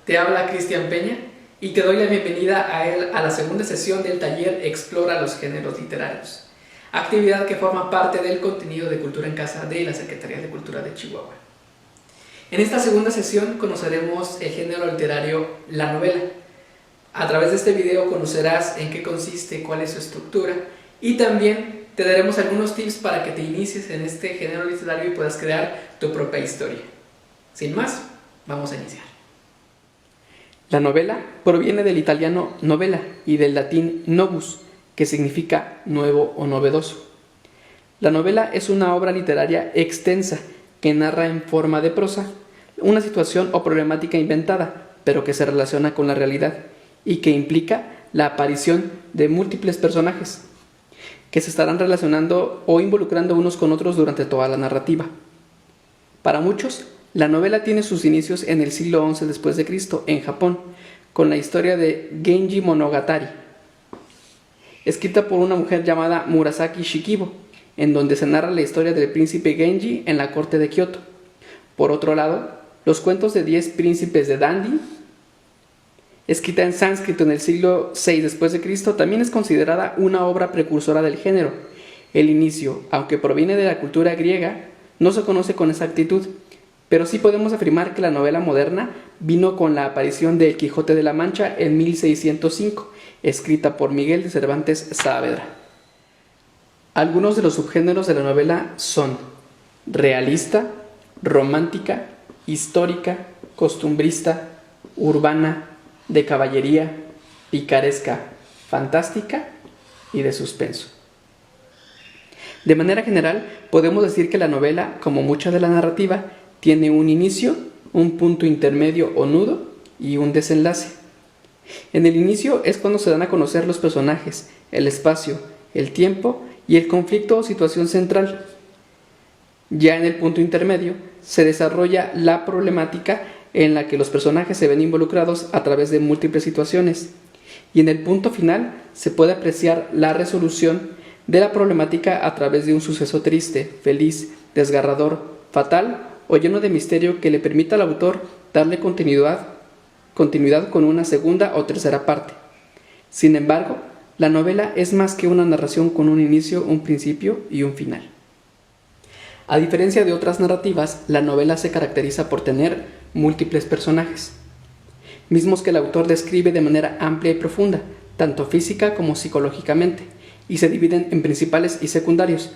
Te habla Cristian Peña y te doy la bienvenida a la segunda sesión del taller Explora los géneros literarios, actividad que forma parte del contenido de Cultura en Casa de la Secretaría de Cultura de Chihuahua. En esta segunda sesión conoceremos el género literario la novela. A través de este video conocerás en qué consiste, cuál es su estructura y también te daremos algunos tips para que te inicies en este género literario y puedas crear tu propia historia. Sin más, vamos a iniciar. La novela proviene del italiano novella y del latín novus, que significa nuevo o novedoso. La novela es una obra literaria extensa que narra en forma de prosa una situación o problemática inventada, pero que se relaciona con la realidad y que implica la aparición de múltiples personajes que se estarán relacionando o involucrando unos con otros durante toda la narrativa. Para muchos, la novela tiene sus inicios en el siglo XI después de Cristo en Japón, con la historia de Genji Monogatari, escrita por una mujer llamada Murasaki Shikibu, en donde se narra la historia del príncipe Genji en la corte de Kioto. Por otro lado, los cuentos de 10 príncipes de Dandi, escrita en sánscrito en el siglo VI después de Cristo, también es considerada una obra precursora del género. El inicio, aunque proviene de la cultura griega, no se conoce con exactitud, pero sí podemos afirmar que la novela moderna vino con la aparición de El Quijote de la Mancha en 1605, escrita por Miguel de Cervantes Saavedra. Algunos de los subgéneros de la novela son realista, romántica, histórica, costumbrista, urbana, de caballería, picaresca, fantástica y de suspenso. De manera general, podemos decir que la novela, como mucha de la narrativa, tiene un inicio, un punto intermedio o nudo y un desenlace. En el inicio es cuando se dan a conocer los personajes, el espacio, el tiempo y el conflicto o situación central. Ya en el punto intermedio se desarrolla la problemática en la que los personajes se ven involucrados a través de múltiples situaciones. Y en el punto final se puede apreciar la resolución de la problemática a través de un suceso triste, feliz, desgarrador, fatal o lleno de misterio que le permita al autor darle continuidad con una segunda o tercera parte. Sin embargo, la novela es más que una narración con un inicio, un principio y un final. A diferencia de otras narrativas, la novela se caracteriza por tener múltiples personajes, mismos que el autor describe de manera amplia y profunda, tanto física como psicológicamente, y se dividen en principales y secundarios.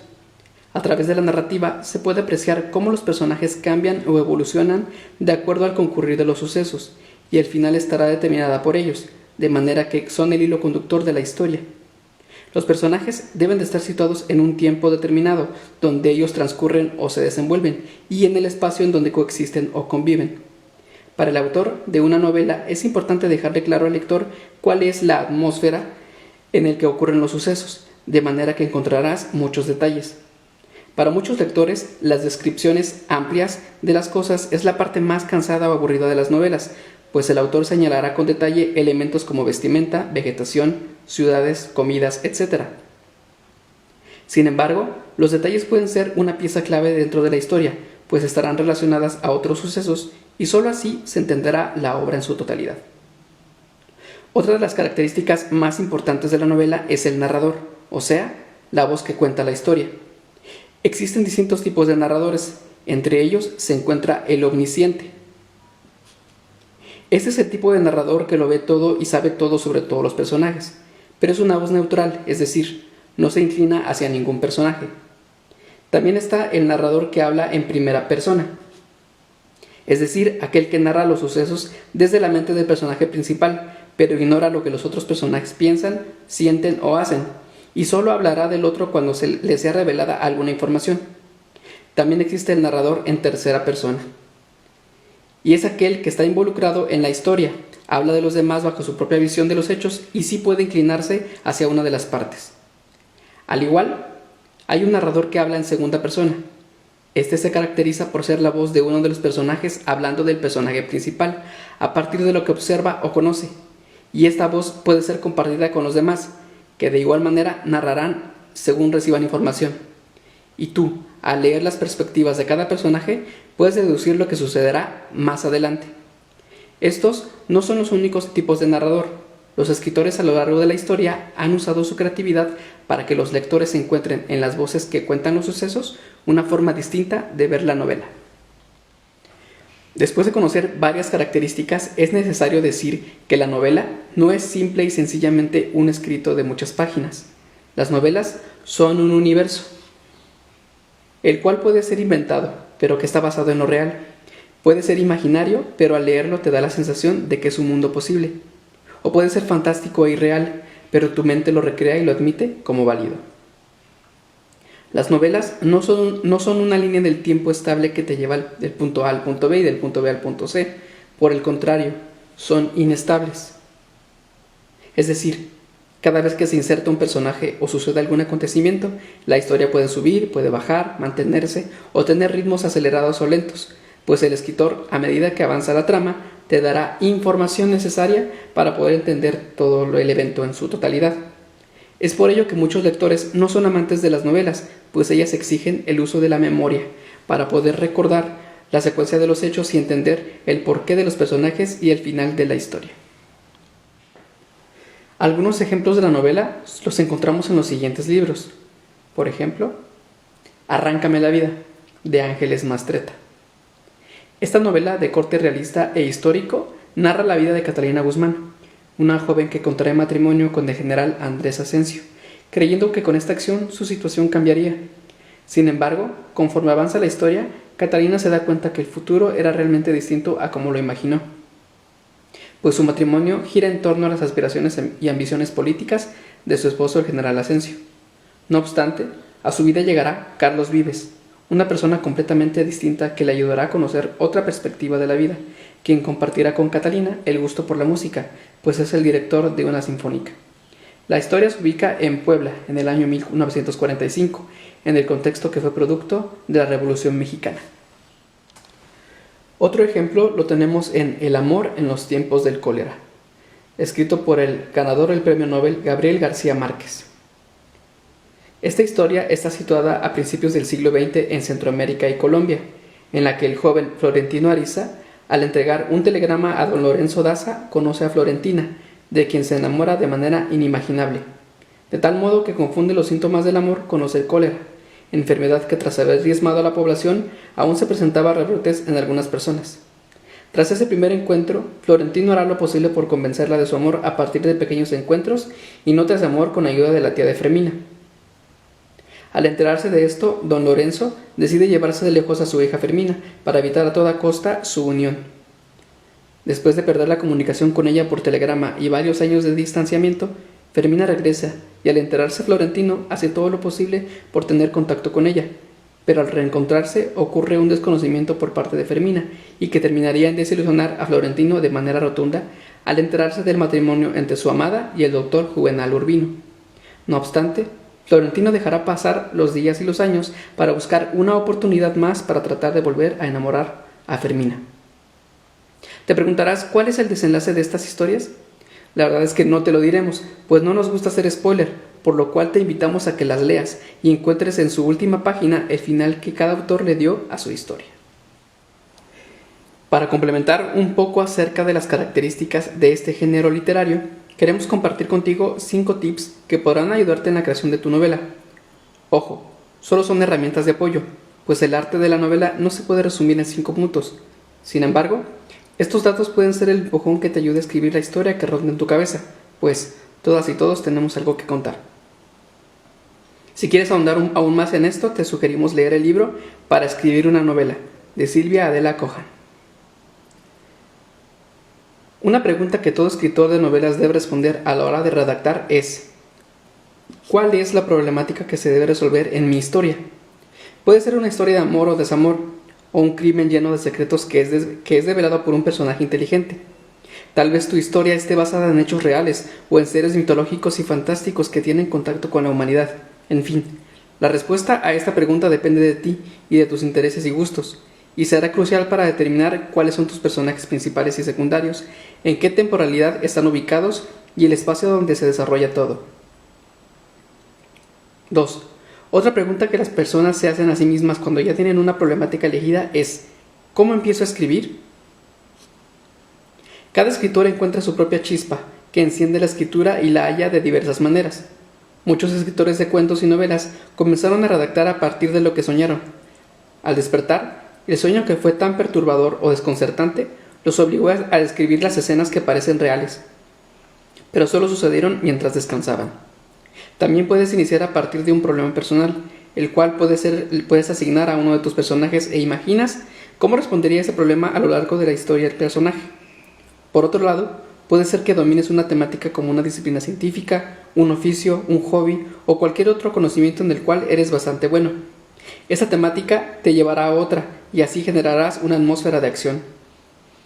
A través de la narrativa se puede apreciar cómo los personajes cambian o evolucionan de acuerdo al concurrir de los sucesos, y el final estará determinada por ellos, de manera que son el hilo conductor de la historia. Los personajes deben de estar situados en un tiempo determinado, donde ellos transcurren o se desenvuelven, y en el espacio en donde coexisten o conviven. Para el autor de una novela es importante dejarle claro al lector cuál es la atmósfera en la que ocurren los sucesos, de manera que encontrarás muchos detalles. Para muchos lectores, las descripciones amplias de las cosas es la parte más cansada o aburrida de las novelas, pues el autor señalará con detalle elementos como vestimenta, vegetación, ciudades, comidas, etc. Sin embargo, los detalles pueden ser una pieza clave dentro de la historia, pues estarán relacionadas a otros sucesos y sólo así se entenderá la obra en su totalidad. Otra de las características más importantes de la novela es el narrador, o sea, la voz que cuenta la historia. Existen distintos tipos de narradores, entre ellos se encuentra el omnisciente. Este es el tipo de narrador que lo ve todo y sabe todo sobre todos los personajes, pero es una voz neutral, es decir, no se inclina hacia ningún personaje. También está el narrador que habla en primera persona, es decir, aquel que narra los sucesos desde la mente del personaje principal, pero ignora lo que los otros personajes piensan, sienten o hacen, y solo hablará del otro cuando le sea revelada alguna información. También existe el narrador en tercera persona, y es aquel que está involucrado en la historia, habla de los demás bajo su propia visión de los hechos y sí puede inclinarse hacia una de las partes. Al igual, hay un narrador que habla en segunda persona. Este se caracteriza por ser la voz de uno de los personajes hablando del personaje principal, a partir de lo que observa o conoce, y esta voz puede ser compartida con los demás, que de igual manera narrarán según reciban información. Y tú, al leer las perspectivas de cada personaje, puedes deducir lo que sucederá más adelante. Estos no son los únicos tipos de narrador. Los escritores a lo largo de la historia han usado su creatividad para que los lectores encuentren en las voces que cuentan los sucesos una forma distinta de ver la novela. Después de conocer varias características, es necesario decir que la novela no es simple y sencillamente un escrito de muchas páginas. Las novelas son un universo, el cual puede ser inventado, pero que está basado en lo real. Puede ser imaginario, pero al leerlo te da la sensación de que es un mundo posible. O puede ser fantástico e irreal, pero tu mente lo recrea y lo admite como válido. Las novelas no son una línea del tiempo estable que te lleva del punto A al punto B y del punto B al punto C. Por el contrario, son inestables. Es decir, cada vez que se inserta un personaje o sucede algún acontecimiento, la historia puede subir, puede bajar, mantenerse o tener ritmos acelerados o lentos, pues el escritor, a medida que avanza la trama, te dará información necesaria para poder entender todo el evento en su totalidad. Es por ello que muchos lectores no son amantes de las novelas, pues ellas exigen el uso de la memoria para poder recordar la secuencia de los hechos y entender el porqué de los personajes y el final de la historia. Algunos ejemplos de la novela los encontramos en los siguientes libros. Por ejemplo, Arráncame la vida, de Ángeles Mastretta. Esta novela de corte realista e histórico narra la vida de Catalina Guzmán, una joven que contrae matrimonio con el general Andrés Asensio, creyendo que con esta acción su situación cambiaría. Sin embargo, conforme avanza la historia, Catalina se da cuenta que el futuro era realmente distinto a como lo imaginó, pues su matrimonio gira en torno a las aspiraciones y ambiciones políticas de su esposo el general Asensio. No obstante, a su vida llegará Carlos Vives, una persona completamente distinta que le ayudará a conocer otra perspectiva de la vida, quien compartirá con Catalina el gusto por la música, pues es el director de una sinfónica. La historia se ubica en Puebla, en el año 1945, en el contexto que fue producto de la Revolución Mexicana. Otro ejemplo lo tenemos en El amor en los tiempos del cólera, escrito por el ganador del premio Nobel Gabriel García Márquez. Esta historia está situada a principios del siglo XX en Centroamérica y Colombia, en la que el joven Florentino Ariza, al entregar un telegrama a don Lorenzo Daza, conoce a Florentina, de quien se enamora de manera inimaginable, de tal modo que confunde los síntomas del amor con los del cólera, enfermedad que tras haber diezmado a la población aún se presentaba a rebrotes en algunas personas. Tras ese primer encuentro, Florentino hará lo posible por convencerla de su amor a partir de pequeños encuentros y notas de amor con ayuda de la tía de Fermina. Al enterarse de esto, don Lorenzo decide llevarse de lejos a su hija Fermina para evitar a toda costa su unión. Después de perder la comunicación con ella por telegrama y varios años de distanciamiento, Fermina regresa y al enterarse Florentino hace todo lo posible por tener contacto con ella, pero al reencontrarse ocurre un desconocimiento por parte de Fermina y que terminaría en desilusionar a Florentino de manera rotunda al enterarse del matrimonio entre su amada y el doctor Juvenal Urbino. No obstante, Florentino dejará pasar los días y los años para buscar una oportunidad más para tratar de volver a enamorar a Fermina. Te preguntarás cuál es el desenlace de estas historias. La verdad es que no te lo diremos, pues no nos gusta hacer spoiler, por lo cual te invitamos a que las leas y encuentres en su última página el final que cada autor le dio a su historia. Para complementar un poco acerca de las características de este género literario, queremos compartir contigo 5 tips que podrán ayudarte en la creación de tu novela. Ojo, solo son herramientas de apoyo, pues el arte de la novela no se puede resumir en 5 puntos. Sin embargo, estos datos pueden ser el empujón que te ayude a escribir la historia que ronda en tu cabeza, pues todas y todos tenemos algo que contar. Si quieres ahondar aún más en esto, te sugerimos leer el libro Para escribir una novela, de Silvia Adela Cohan. Una pregunta que todo escritor de novelas debe responder a la hora de redactar es: ¿cuál es la problemática que se debe resolver en mi historia? Puede ser una historia de amor o desamor, o un crimen lleno de secretos que es develado por un personaje inteligente. Tal vez tu historia esté basada en hechos reales o en seres mitológicos y fantásticos que tienen contacto con la humanidad. En fin, la respuesta a esta pregunta depende de ti y de tus intereses y gustos, y será crucial para determinar cuáles son tus personajes principales y secundarios, en qué temporalidad están ubicados y el espacio donde se desarrolla todo. 2. Otra pregunta que las personas se hacen a sí mismas cuando ya tienen una problemática elegida es: ¿cómo empiezo a escribir? Cada escritor encuentra su propia chispa, que enciende la escritura y la halla de diversas maneras. Muchos escritores de cuentos y novelas comenzaron a redactar a partir de lo que soñaron. Al despertar, el sueño que fue tan perturbador o desconcertante los obligó a describir las escenas que parecen reales, pero solo sucedieron mientras descansaban. También puedes iniciar a partir de un problema personal, el cual puedes asignar a uno de tus personajes e imaginas cómo respondería ese problema a lo largo de la historia del personaje. Por otro lado, puede ser que domines una temática como una disciplina científica, un oficio, un hobby o cualquier otro conocimiento en el cual eres bastante bueno. Esa temática te llevará a otra y así generarás una atmósfera de acción.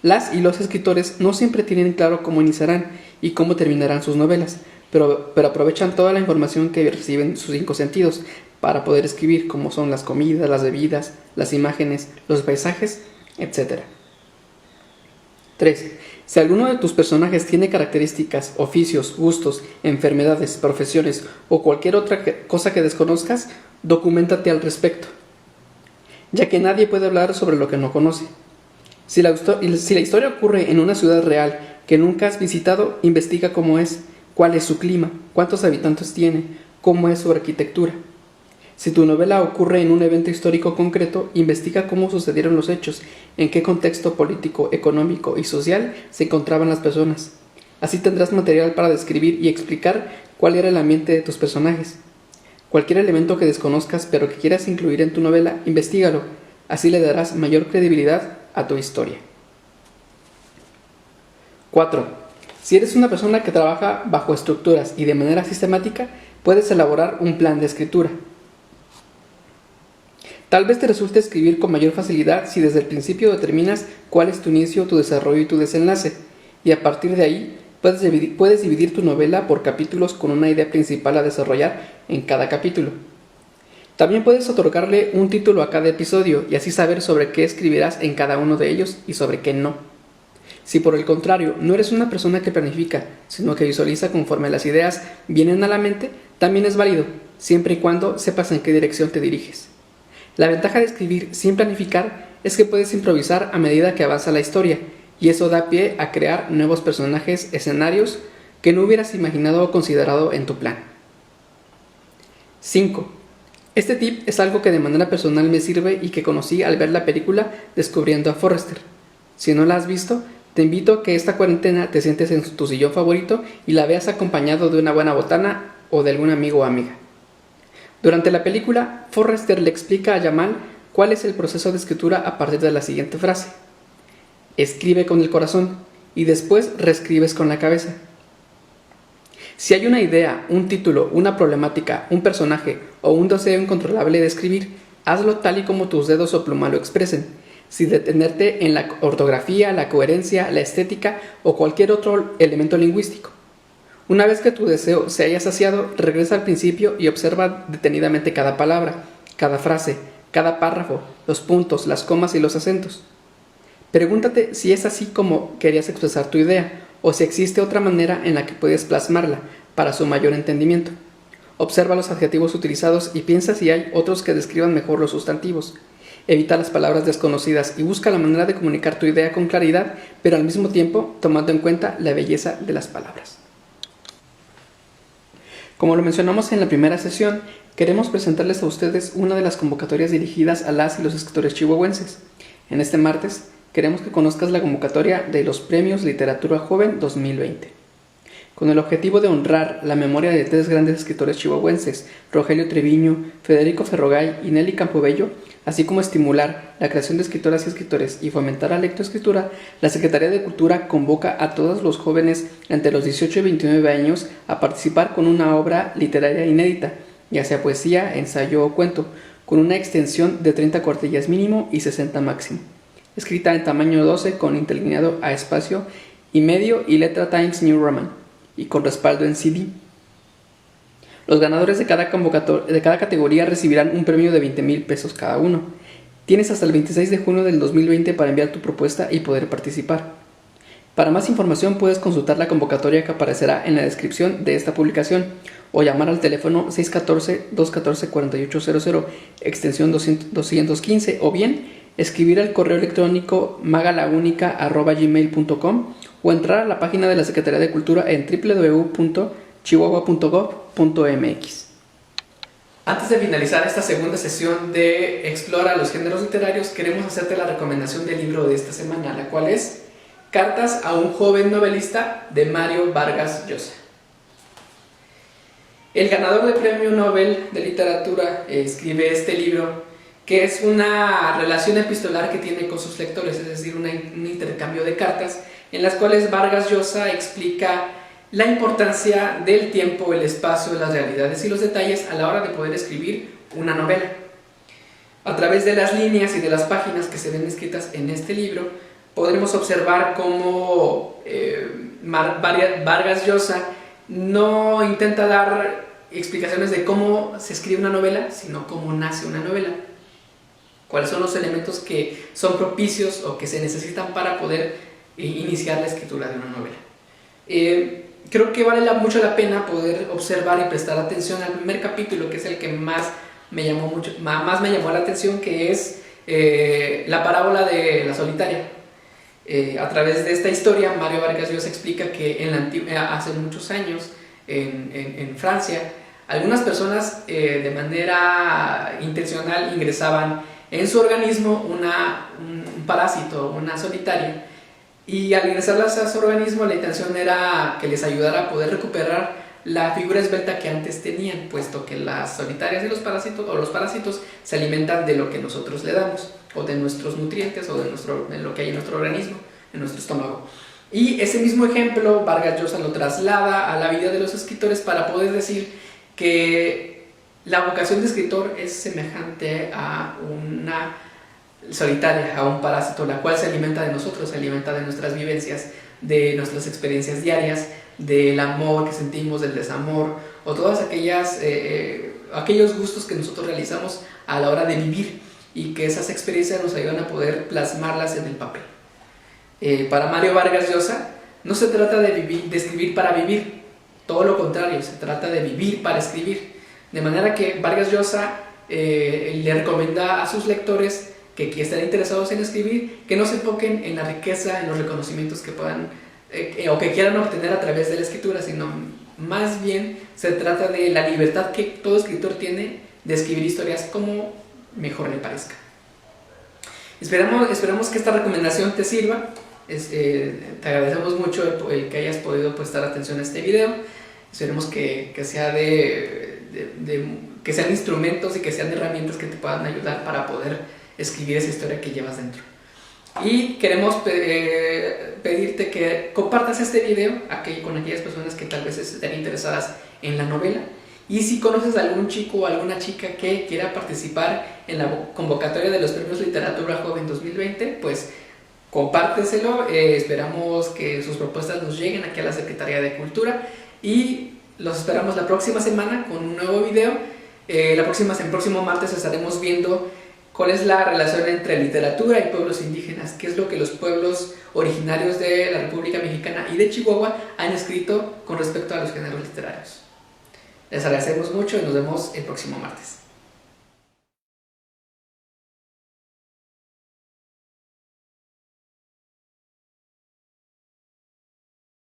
Las y los escritores no siempre tienen claro cómo iniciarán y cómo terminarán sus novelas, pero aprovechan toda la información que reciben sus 5 sentidos para poder escribir, como son las comidas, las bebidas, las imágenes, los paisajes, etc. 3. Si alguno de tus personajes tiene características, oficios, gustos, enfermedades, profesiones o cualquier otra cosa que desconozcas, documéntate al respecto, ya que nadie puede hablar sobre lo que no conoce. Si la historia ocurre en una ciudad real que nunca has visitado, investiga cómo es, cuál es su clima, cuántos habitantes tiene, cómo es su arquitectura. Si tu novela ocurre en un evento histórico concreto, investiga cómo sucedieron los hechos, en qué contexto político, económico y social se encontraban las personas. Así tendrás material para describir y explicar cuál era el ambiente de tus personajes. Cualquier elemento que desconozcas pero que quieras incluir en tu novela, investígalo. Así le darás mayor credibilidad a tu historia. 4. Si eres una persona que trabaja bajo estructuras y de manera sistemática, puedes elaborar un plan de escritura. Tal vez te resulte escribir con mayor facilidad si desde el principio determinas cuál es tu inicio, tu desarrollo y tu desenlace, y a partir de ahí puedes dividir tu novela por capítulos con una idea principal a desarrollar en cada capítulo. También puedes otorgarle un título a cada episodio y así saber sobre qué escribirás en cada uno de ellos y sobre qué no. Si por el contrario no eres una persona que planifica, sino que visualiza conforme las ideas vienen a la mente, también es válido, siempre y cuando sepas en qué dirección te diriges. La ventaja de escribir sin planificar es que puedes improvisar a medida que avanza la historia, y eso da pie a crear nuevos personajes, escenarios que no hubieras imaginado o considerado en tu plan. 5. Este tip es algo que de manera personal me sirve y que conocí al ver la película Descubriendo a Forrester. Si no la has visto, te invito a que esta cuarentena te sientes en tu sillón favorito y la veas acompañado de una buena botana o de algún amigo o amiga. Durante la película, Forrester le explica a Jamal cuál es el proceso de escritura a partir de la siguiente frase: escribe con el corazón y después reescribes con la cabeza. Si hay una idea, un título, una problemática, un personaje o un deseo incontrolable de escribir, hazlo tal y como tus dedos o pluma lo expresen, sin detenerte en la ortografía, la coherencia, la estética o cualquier otro elemento lingüístico. Una vez que tu deseo se haya saciado, regresa al principio y observa detenidamente cada palabra, cada frase, cada párrafo, los puntos, las comas y los acentos. Pregúntate si es así como querías expresar tu idea o si existe otra manera en la que puedes plasmarla para su mayor entendimiento. Observa los adjetivos utilizados y piensa si hay otros que describan mejor los sustantivos. Evita las palabras desconocidas y busca la manera de comunicar tu idea con claridad, pero al mismo tiempo tomando en cuenta la belleza de las palabras. Como lo mencionamos en la primera sesión, queremos presentarles a ustedes una de las convocatorias dirigidas a las y los escritores chihuahuenses. En este martes, queremos que conozcas la convocatoria de los Premios Literatura Joven 2020. Con el objetivo de honrar la memoria de 3 grandes escritores chihuahuenses, Rogelio Treviño, Federico Ferrogay y Nelly Campobello, así como estimular la creación de escritoras y escritores y fomentar la lectoescritura, la Secretaría de Cultura convoca a todos los jóvenes entre los 18 y 29 años a participar con una obra literaria inédita, ya sea poesía, ensayo o cuento, con una extensión de 30 cuartillas mínimo y 60 máximo, escrita en tamaño 12 con interlineado a espacio y medio y letra Times New Roman, y con respaldo en CD. Los ganadores de cada categoría recibirán un premio de 20,000 pesos cada uno. Tienes hasta el 26 de junio del 2020 para enviar tu propuesta y poder participar. Para más información puedes consultar la convocatoria que aparecerá en la descripción de esta publicación o llamar al teléfono 614-214-4800, extensión 215, o bien escribir al correo electrónico magalaunica@gmail.com o entrar a la página de la Secretaría de Cultura en www.chihuahua.gov.mx. Antes de finalizar esta segunda sesión de Explora los géneros literarios, queremos hacerte la recomendación del libro de esta semana, la cual es Cartas a un joven novelista, de Mario Vargas Llosa. El ganador del Premio Nobel de Literatura escribe este libro, que es una relación epistolar que tiene con sus lectores, es decir, un intercambio de cartas en las cuales Vargas Llosa explica la importancia del tiempo, el espacio, las realidades y los detalles a la hora de poder escribir una novela. A través de las líneas y de las páginas que se ven escritas en este libro, podremos observar cómo Vargas Llosa no intenta dar explicaciones de cómo se escribe una novela, sino cómo nace una novela. Cuáles son los elementos que son propicios o que se necesitan para poder iniciar la escritura de una novela. Creo que vale mucho la pena poder observar y prestar atención al primer capítulo, que es el que más me llamó la atención, que es la parábola de la solitaria. A través de esta historia, Mario Vargas Llosa explica que hace muchos años en Francia, algunas personas de manera intencional ingresaban en su organismo un parásito, una solitaria, y al ingresarlas a su organismo la intención era que les ayudara a poder recuperar la figura esbelta que antes tenían, puesto que las solitarias y los parásitos se alimentan de lo que nosotros le damos, o de nuestros nutrientes, o de lo que hay en nuestro organismo, en nuestro estómago. Y ese mismo ejemplo Vargas Llosa lo traslada a la vida de los escritores para poder decir que la vocación de escritor es semejante a una solitaria, a un parásito, la cual se alimenta de nosotros, se alimenta de nuestras vivencias, de nuestras experiencias diarias, del amor que sentimos, del desamor, o todos aquellos gustos que nosotros realizamos a la hora de vivir, y que esas experiencias nos ayudan a poder plasmarlas en el papel. Para Mario Vargas Llosa no se trata de escribir para vivir, todo lo contrario, se trata de vivir para escribir, de manera que Vargas Llosa le recomienda a sus lectores que están interesados en escribir, que no se enfoquen en la riqueza, en los reconocimientos que puedan o que quieran obtener a través de la escritura, sino más bien se trata de la libertad que todo escritor tiene de escribir historias como mejor le parezca. Esperamos que esta recomendación te sirva. Te agradecemos mucho el que hayas podido prestar atención a este video. Esperemos que sean instrumentos y que sean herramientas que te puedan ayudar para poder escribir esa historia que llevas dentro. Y queremos pedirte que compartas este video con aquellas personas que tal vez estén interesadas en la novela. Y si conoces a algún chico o alguna chica que quiera participar en la convocatoria de los Premios Literatura Joven 2020, pues compárteselo. Esperamos que sus propuestas nos lleguen aquí a la Secretaría de Cultura y los esperamos la próxima semana con un nuevo video. El próximo martes estaremos viendo cuál es la relación entre literatura y pueblos indígenas, qué es lo que los pueblos originarios de la República Mexicana y de Chihuahua han escrito con respecto a los géneros literarios. Les agradecemos mucho y nos vemos el próximo martes.